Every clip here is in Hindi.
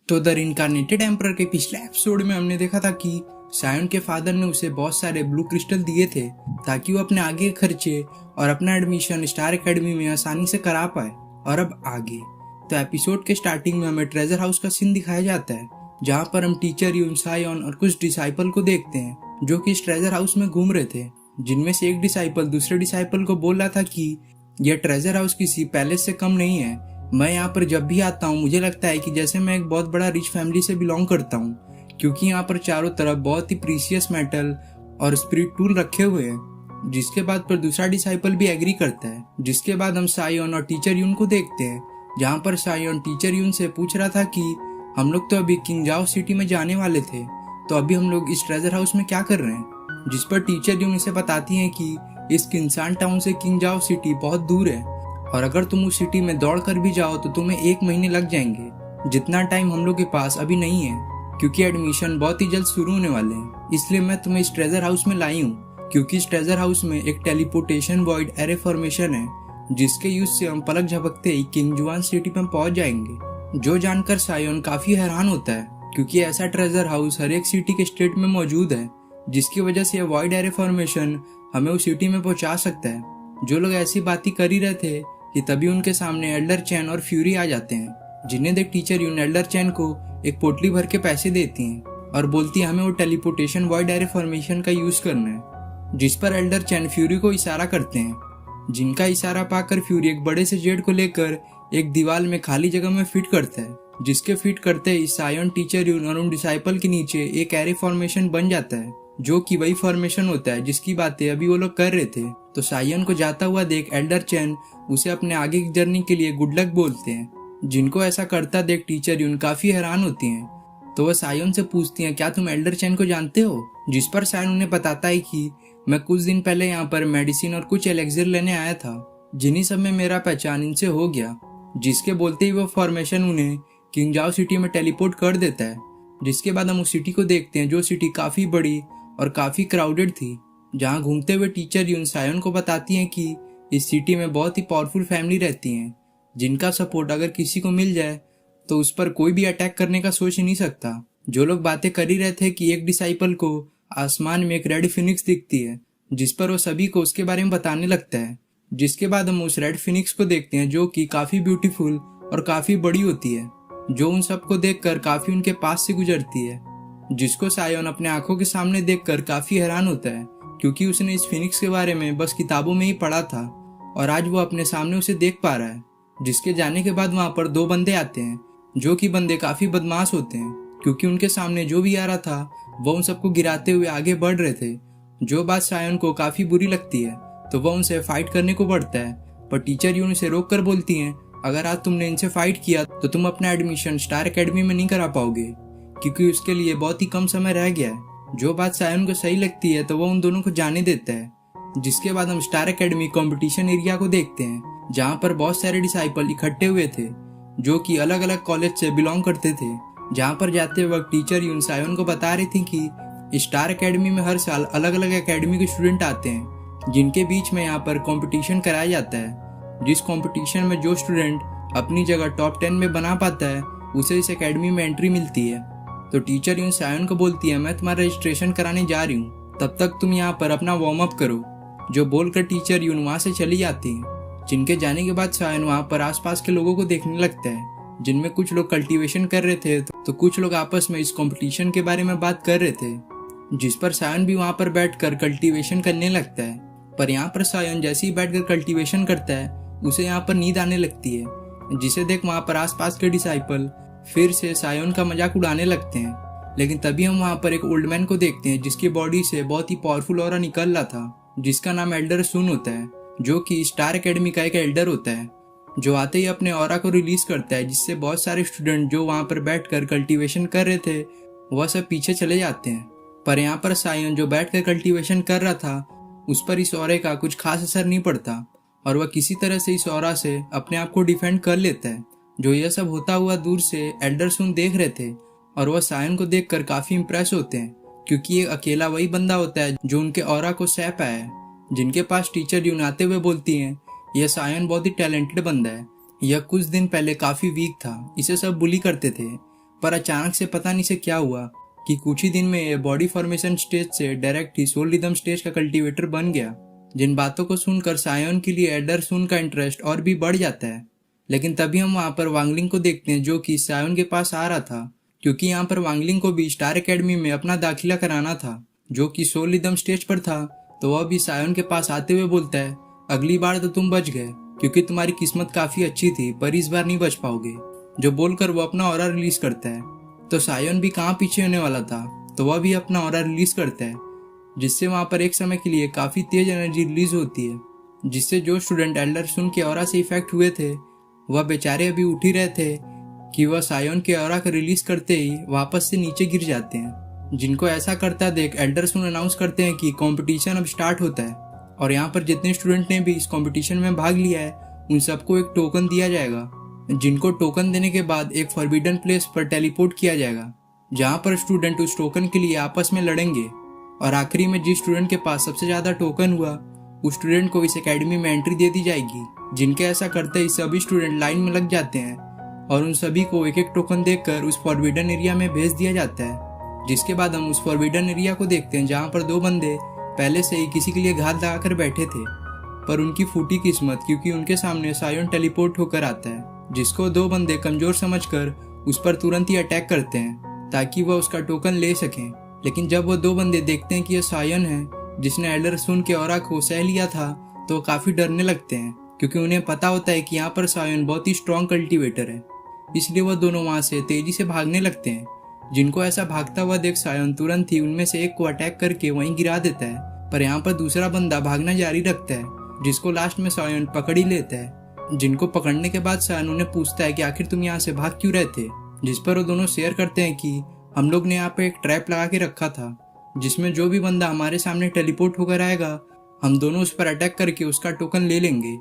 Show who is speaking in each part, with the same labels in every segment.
Speaker 1: तो द रिनकार्नेटेड एम्परर के पिछले एपिसोड में हमने देखा था कि सायन के फादर ने उसे बहुत सारे ब्लू क्रिस्टल दिए थे ताकि वो अपने आगे के खर्चे और अपना एडमिशन स्टार एकेडमी में आसानी से करा पाए। और अब आगे तो एपिसोड के स्टार्टिंग में हमें ट्रेजर हाउस का सीन दिखाया जाता है, जहाँ पर हम टीचर यून, सायन और कुछ डिसाइपल को देखते हैं जो कि इस ट्रेजर हाउस में घूम रहे थे, जिनमें से एक डिसाइपल दूसरे डिसाइपल को बोल रहा था कि यह ट्रेजर हाउस किसी पैलेस से कम नहीं है। मैं यहाँ पर जब भी आता हूँ मुझे लगता है कि जैसे मैं एक बहुत बड़ा रिच फैमिली से बिलोंग करता हूँ, क्योंकि यहाँ पर चारों तरफ बहुत ही प्रीशियस मेटल और स्पिरिट टूल रखे हुए हैं। जिसके बाद पर दूसरा डिसाइपल भी एग्री करता है। जिसके बाद हम सायन और टीचर यून को देखते हैं, जहाँ पर सायन टीचर यून से पूछ रहा था कि हम लोग तो अभी किंग जाओ सिटी में जाने वाले थे, तो अभी हम लोग इस ट्रेजर हाउस में क्या कर रहे हैं। जिस पर टीचर यून इसे बताती हैं कि इस किंगसान टाउन से किंग जाओ सिटी बहुत दूर है और अगर तुम उस सिटी में दौड़ कर भी जाओ तो तुम्हें 1 महीने लग जाएंगे, जितना टाइम हम लोग के पास अभी नहीं है, क्योंकि एडमिशन बहुत ही जल्द शुरू होने वाले हैं। इसलिए मैं तुम्हें इस ट्रेजर हाउस में लाई हूँ, क्योंकि इस ट्रेजर हाउस में एक टेलीपोर्टेशन वॉइड एरे फॉर्मेशन है, जिसके यूज से हम पलक झपकते ही किंग जुआन सिटी में पहुंच जाएंगे। जो जानकर सायन काफी हैरान होता है, क्योंकि ऐसा ट्रेजर हाउस हर एक सिटी के स्टेट में मौजूद है, जिसकी वजह से यह वॉइड एरे फॉर्मेशन हमें उस सिटी में पहुंचा सकता है। जो लोग ऐसी बातें कर ही रहे थे कि तभी उनके सामने एल्डर चैन और फ्यूरी आ जाते हैं, जिन्हें देख टीचर यून एल्डर चैन को एक पोटली भर के पैसे देती हैं और बोलती है हमें वो टेलीपोर्टेशन वॉइड एरे फॉर्मेशन का यूज करना है। जिस पर एल्डर चैन फ्यूरी को इशारा करते हैं, जिनका इशारा पाकर फ्यूरी एक बड़े से जेड को लेकर एक दीवार में खाली जगह में फिट करता है, जिसके फिट करते ही सायन, टीचर यून और उन डिसाइपल के नीचे एक एरे फॉर्मेशन बन जाता है, जो कि वही फॉर्मेशन होता है जिसकी बातें अभी वो लोग कर रहे थे। तो सायन को जाता हुआ देख एल्डर चैन उसे अपने आगे की जर्नी के लिए गुड लक बोलते हैं, जिनको ऐसा करता देख टीचर यून काफी हैरान होती हैं। तो वह सायन से पूछती हैं क्या तुम एल्डर चैन को जानते हो। जिस पर सायन उन्हें बताता है कि मैं कुछ दिन पहले यहाँ पर मेडिसिन और कुछ एलेक्सिर लेने आया था, जिन्हीं सब में मेरा पहचान इनसे हो गया। जिसके बोलते ही वो फॉर्मेशन उन्हें किंग जाओ सिटी में टेलीपोर्ट कर देता है। जिसके बाद हम उस सिटी को देखते हैं, जो सिटी काफी बड़ी और काफी क्राउडेड थी, जहाँ घूमते हुए टीचर यून सायन को बताती हैं कि इस सिटी में बहुत ही पावरफुल फैमिली रहती हैं, जिनका सपोर्ट अगर किसी को मिल जाए तो उस पर कोई भी अटैक करने का सोच ही नहीं सकता। जो लोग बातें कर ही रहे थे कि एक डिसाइपल को आसमान में एक रेड फिनिक्स दिखती है, जिस पर वो सभी को उसके बारे में बताने लगता है। जिसके बाद हम उस रेड फिनिक्स को देखते हैं, जो कि काफी ब्यूटीफुल और काफी बड़ी होती है, जो उन सबको देखकर काफी उनके पास से गुजरती है। जिसको सायन अपने आंखों के सामने देखकर काफी हैरान होता है, क्योंकि उसने इस फिनिक्स के बारे में बस किताबों में ही पढ़ा था और आज वो अपने सामने उसे देख पा रहा है। जिसके जाने के बाद वहां पर 2 बंदे आते हैं, जो कि बंदे काफी बदमाश होते हैं, क्योंकि उनके सामने जो भी आ रहा था वो उन सबको गिराते हुए आगे बढ़ रहे थे। जो बात सायन को काफी बुरी लगती है, तो वह उनसे फाइट करने को बढ़ता है, पर टीचर यून उसे रोक कर बोलती हैं अगर आज तुमने इनसे फाइट किया तो तुम अपना एडमिशन स्टार एकेडमी में नहीं करा पाओगे, क्योंकि उसके लिए बहुत ही कम समय रह गया है। जो बात सायन को सही लगती है तो वो उन दोनों को जाने देता है। जिसके बाद हम स्टार एकेडमी कंपटीशन एरिया को देखते हैं, जहाँ पर बहुत सारे डिसाइपल इकट्ठे हुए थे, जो कि अलग अलग कॉलेज से बिलोंग करते थे। जहाँ पर जाते वक्त टीचर यून सायन को बता रही थी कि स्टार एकेडमी में हर साल अलग अलग एकेडमी के स्टूडेंट आते हैं, जिनके बीच में यहाँ पर कंपटीशन कराया जाता है। जिस कंपटीशन में जो स्टूडेंट अपनी जगह टॉप 10 में बना पाता है उसे इस एकेडमी में एंट्री मिलती है। तो टीचर यून सायन को बोलती है मैं तुम्हारा रजिस्ट्रेशन कराने जा रही हूँ, तब तक तुम यहाँ पर अपना वार्म अप करो। जो बोलकर टीचर यून वहाँ से चली जाती है। जिनके जाने के बाद सायन वहाँ पर आसपास के लोगों को देखने लगता है, जिनमें कुछ लोग कल्टीवेशन कर रहे थे तो कुछ लोग आपस में इस कंपटीशन के बारे में बात कर रहे थे। जिस पर सायन भी वहाँ पर बैठकर कल्टीवेशन करने लगता है। पर यहाँ पर सायन जैसे ही बैठकर कल्टीवेशन करता है उसे यहाँ पर नींद आने लगती है, जिसे देख वहाँ पर आसपास के डिसाइपल फिर से सायन का मजाक उड़ाने लगते हैं। लेकिन तभी हम वहाँ पर एक ओल्ड मैन को देखते हैं, जिसकी बॉडी से बहुत ही पावरफुल ऑरा निकल रहा था, जिसका नाम एल्डर सुन होता है, जो कि स्टार एकेडमी का एक एल्डर होता है, जो आते ही अपने ऑरा को रिलीज करता है, जिससे बहुत सारे स्टूडेंट जो वहाँ पर बैठकर कल्टीवेशन कर रहे थे वह सब पीछे चले जाते हैं। पर यहाँ पर सायन जो बैठकर कल्टीवेशन कर रहा था उस पर इस ऑरे का कुछ खास असर नहीं पड़ता और वह किसी तरह से इस ऑरा से अपने आप को डिफेंड कर लेता है। जो यह सब होता हुआ दूर से एल्डर सुन देख रहे थे और वह सायन को देखकर काफी इंप्रेस होते हैं, क्योंकि ये अकेला वही बंदा होता है जो उनके ऑरा को सह पाया है। जिनके पास टीचर यून आते हुए बोलती हैं यह सायन बहुत ही टैलेंटेड बंदा है, यह कुछ दिन पहले काफी वीक था, इसे सब बुली करते थे, पर अचानक से पता नहीं से क्या हुआ कि कुछ ही दिन में ये बॉडी फॉर्मेशन स्टेज से डायरेक्ट ही सोल रिदम स्टेज का कल्टीवेटर बन गया। जिन बातों को सुनकर सायोन के लिए एल्डर सुन का इंटरेस्ट और भी बढ़ जाता है। लेकिन तभी हम वहाँ पर वांगलिंग को देखते हैं जो कि सायोन के पास आ रहा था, क्योंकि यहाँ पर वांगलिंग को भी स्टार एकेडमी में अपना दाखिला कराना था जो कि सोल रिदम स्टेज पर था। तो वह भी सायोन के पास आते हुए बोलता है, अगली बार तो तुम बच गए क्योंकि तुम्हारी किस्मत काफी अच्छी थी, पर इस बार नहीं बच पाओगे। जो बोलकर वो अपना ऑरा रिलीज करता है। तो सायोन भी कहाँ पीछे होने वाला था, तो वह भी अपना ऑरा रिलीज करता है, जिससे वहां पर एक समय के लिए काफी तेज एनर्जी रिलीज होती है, जिससे जो स्टूडेंट एल्डर सुन के ऑरा से इफेक्ट हुए थे वह बेचारे अभी उठ ही रहे थे कि वह सायोन के ऑरा को रिलीज करते ही वापस से नीचे गिर जाते हैं। जिनको ऐसा करता देख एल्डर सुन अनाउंस करते हैं कि कंपटीशन अब स्टार्ट होता है और यहाँ पर जितने स्टूडेंट ने भी इस कंपटीशन में भाग लिया है उन सबको एक टोकन दिया जाएगा, जिनको टोकन देने के बाद एक फॉरबिडन प्लेस पर टेलीपोर्ट किया जाएगा, जहाँ पर स्टूडेंट उस टोकन के लिए आपस में लड़ेंगे और आखिरी में जिस स्टूडेंट के पास सबसे ज्यादा टोकन हुआ उस स्टूडेंट को इस एकेडमी में एंट्री दे दी जाएगी। जिनके ऐसा करते ही सभी स्टूडेंट लाइन में लग जाते हैं और उन सभी को एक एक टोकन देकर उस फॉरबिडन एरिया में भेज दिया जाता है। जिसके बाद हम उस फॉरबिडन एरिया को देखते हैं जहाँ पर दो बंदे पहले से ही किसी के लिए घात लगाकर बैठे थे, पर उनकी फूटी किस्मत क्योंकि उनके सामने सायोन टेलीपोर्ट होकर आता है, जिसको दो बंदे कमजोर समझकर उस पर तुरंत ही अटैक करते हैं ताकि वह उसका टोकन ले सकें। लेकिन जब वो दो बंदे देखते हैं कि यह सायोन है जिसने एल्डर सुन के ऑरा को सह लिया था, तो काफी डरने लगते हैं क्योंकि उन्हें पता होता है कि यहाँ पर सायोन बहुत ही स्ट्रॉन्ग कल्टीवेटर है। इसलिए वह दोनों वहां से तेजी से भागने लगते हैं। जिनको ऐसा भागता हुआ देख सायोन तुरंत ही उनमें से एक को अटैक करके वहीं गिरा देता है, पर यहाँ पर दूसरा बंदा भागना जारी रखता है, जिसको लास्ट में सायोन पकड़ ही लेता है। जिनको पकड़ने के बाद सायोन उन्हें पूछता है कि आखिर तुम यहाँ से भाग क्यों रहे थे, जिस पर वो दोनों शेयर करते हैं कि हम लोग ने यहाँ पे एक ट्रैप लगा के रखा था, जिसमें जो भी बंदा हमारे सामने टेलीपोर्ट होकर आएगा हम दोनों उस पर अटैक करके उसका टोकन ले लेंगे,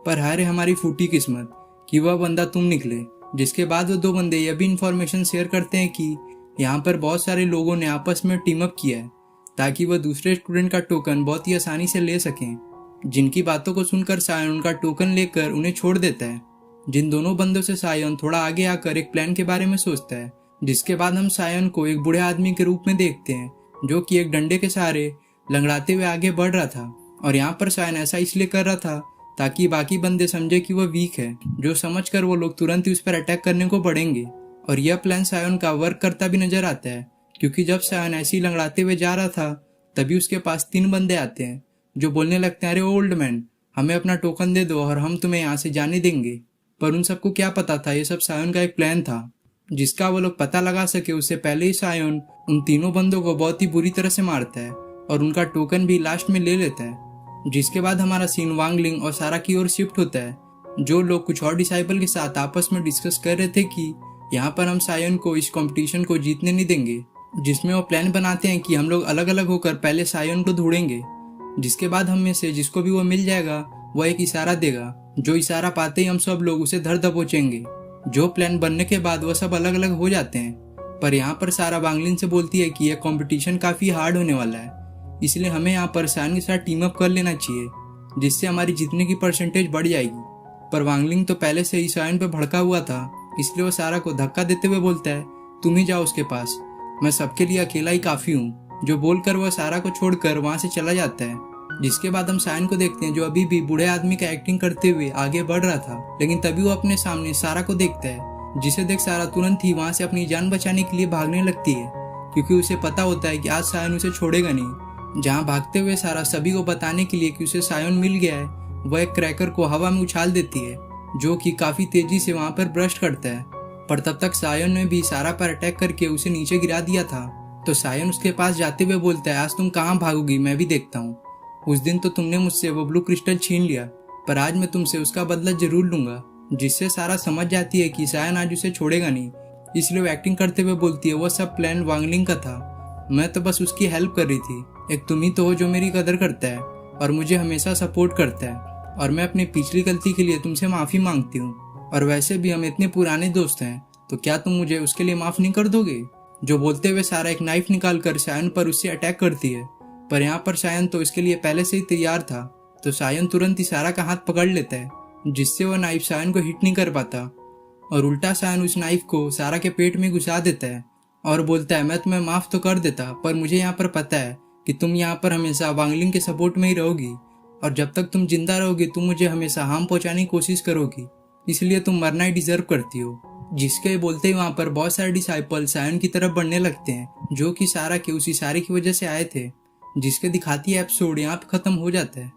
Speaker 1: पर हारे हमारी फूटी किस्मत कि वह बंदा तुम निकले। जिसके बाद वो दो बंदे यह भी इंफॉर्मेशन शेयर करते हैं कि यहाँ पर बहुत सारे लोगों ने आपस में टीम अप किया है ताकि वह दूसरे स्टूडेंट का टोकन बहुत ही आसानी से ले सकें। जिनकी बातों को सुनकर सायोन उनका टोकन लेकर उन्हें छोड़ देता है। जिन दोनों बंदों से सायोन थोड़ा आगे आकर एक प्लान के बारे में सोचता है, जिसके बाद हम सायोन को एक बूढ़े आदमी के रूप में देखते हैं जो कि एक डंडे के सहारे लंगड़ाते हुए आगे बढ़ रहा था। और यहाँ पर सायोन ऐसा इसलिए कर रहा था ताकि बाकी बंदे समझे कि वह वीक है, जो समझकर वो लोग तुरंत ही उस पर अटैक करने को बढ़ेंगे। और यह प्लान सायोन का वर्क करता भी नजर आता है, क्योंकि जब सायोन ऐसे ही लंगड़ाते हुए जा रहा था तभी उसके पास 3 बंदे आते हैं जो बोलने लगते हैं, अरे ओल्ड मैन, हमें अपना टोकन दे दो और हम तुम्हें यहाँ से जाने देंगे। पर उन सबको क्या पता था ये सब सायोन का एक प्लान था, जिसका वो लोग पता लगा सके उससे पहले ही सायोन उन तीनों बंदों को बहुत ही बुरी तरह से मारता है और उनका टोकन भी लास्ट में ले लेता है। जिसके बाद हमारा सीन वांगलिंग और सारा की ओर शिफ्ट होता है, जो लोग कुछ और डिसाइपल के साथ आपस में डिस्कस कर रहे थे कि यहाँ पर हम सायोन को इस कंपटीशन को जीतने नहीं देंगे, जिसमें वो प्लान बनाते हैं कि हम लोग अलग अलग होकर पहले सायोन को ढूंढेंगे। जिसके बाद हम में से जिसको भी वो मिल जाएगा वह एक इशारा देगा, जो इशारा पाते ही हम सब लोग उसे धर दबोचेंगे। जो प्लान बनने के बाद वह सब अलग अलग हो जाते हैं, पर यहाँ पर सारा वांगलिन से बोलती है कि यह कंपटीशन काफी हार्ड होने वाला है, इसलिए हमें यहाँ पर सायोन के साथ टीम अप कर लेना चाहिए, जिससे हमारी जीतने की परसेंटेज बढ़ जाएगी। पर वांगलिंग तो पहले से ही सायोन पर भड़का हुआ था, इसलिए वो सारा को धक्का देते हुए बोलता है, तुम ही जाओ उसके पास, मैं सबके लिए अकेला ही काफी हूँ। जो बोलकर वह सारा को छोड़कर वहां से चला जाता है। जिसके बाद हम सायोन को देखते हैं जो अभी भी बूढ़े आदमी का एक्टिंग करते हुए आगे बढ़ रहा था, लेकिन तभी वो अपने सामने सारा को देखता है, जिसे देख सारा तुरंत ही वहां से अपनी जान बचाने के लिए भागने लगती है, क्योंकि उसे पता होता है कि आज सायोन उसे छोड़ेगा नहीं। जहाँ भागते हुए सारा सभी को बताने के लिए कि उसे सायोन मिल गया है, वह एक क्रैकर को हवा में उछाल देती है, जो कि काफी तेजी से वहां पर ब्रस्ट करता है। पर तब तक सायोन ने भी सारा पर अटैक करके उसे नीचे गिरा दिया था। तो सायोन उसके पास जाते हुए बोलता है, आज तुम कहाँ भागोगी, मैं भी देखता हूँ। उस दिन तो तुमने मुझसे वो ब्लू क्रिस्टल छीन लिया, पर आज मैं तुमसे उसका बदला जरूर लूंगा। जिससे सारा समझ जाती है कि सायोन आज उसे छोड़ेगा नहीं, इसलिए वो एक्टिंग करते हुए बोलती है, वो सब प्लान वांगलिंग का था, मैं तो बस उसकी हेल्प कर रही थी। एक तुम ही तो हो जो मेरी कदर करता है और मुझे हमेशा सपोर्ट करता है, और मैं अपनी पिछली गलती के लिए तुमसे माफी मांगती हूँ। और वैसे भी हम इतने पुराने दोस्त हैं, तो क्या तुम मुझे उसके लिए माफ नहीं कर दोगे। जो बोलते हुए सारा एक नाइफ निकाल कर सायोन पर उससे अटैक करती है, पर यहाँ पर सायोन तो इसके लिए पहले से ही तैयार था। तो सायोन तुरंत ही सारा का हाथ पकड़ लेता है, जिससे वह नाइफ सायोन को हिट नहीं कर पाता। और उल्टा सायन उस नाइफ को सारा के पेट में घुसा देता है और बोलता है मैं तुम्हें माफ तो कर देता, पर मुझे यहाँ पर पता है कि तुम यहाँ पर हमेशा वांगलिंग के सपोर्ट में ही रहोगी और जब तक तुम जिंदा रहोगी तुम मुझे हमेशा हार्म पहुंचाने की कोशिश करोगी, इसलिए तुम मरना ही डिजर्व करती हो। जिसके बोलते ही वहाँ पर बहुत सारे डिसाइपल सायन की तरफ बढ़ने लगते हैं जो कि सारा के उस इशारे की वजह से आए थे। जिसके दिखाती है एपिसोड यहाँ पे खत्म हो जाता है।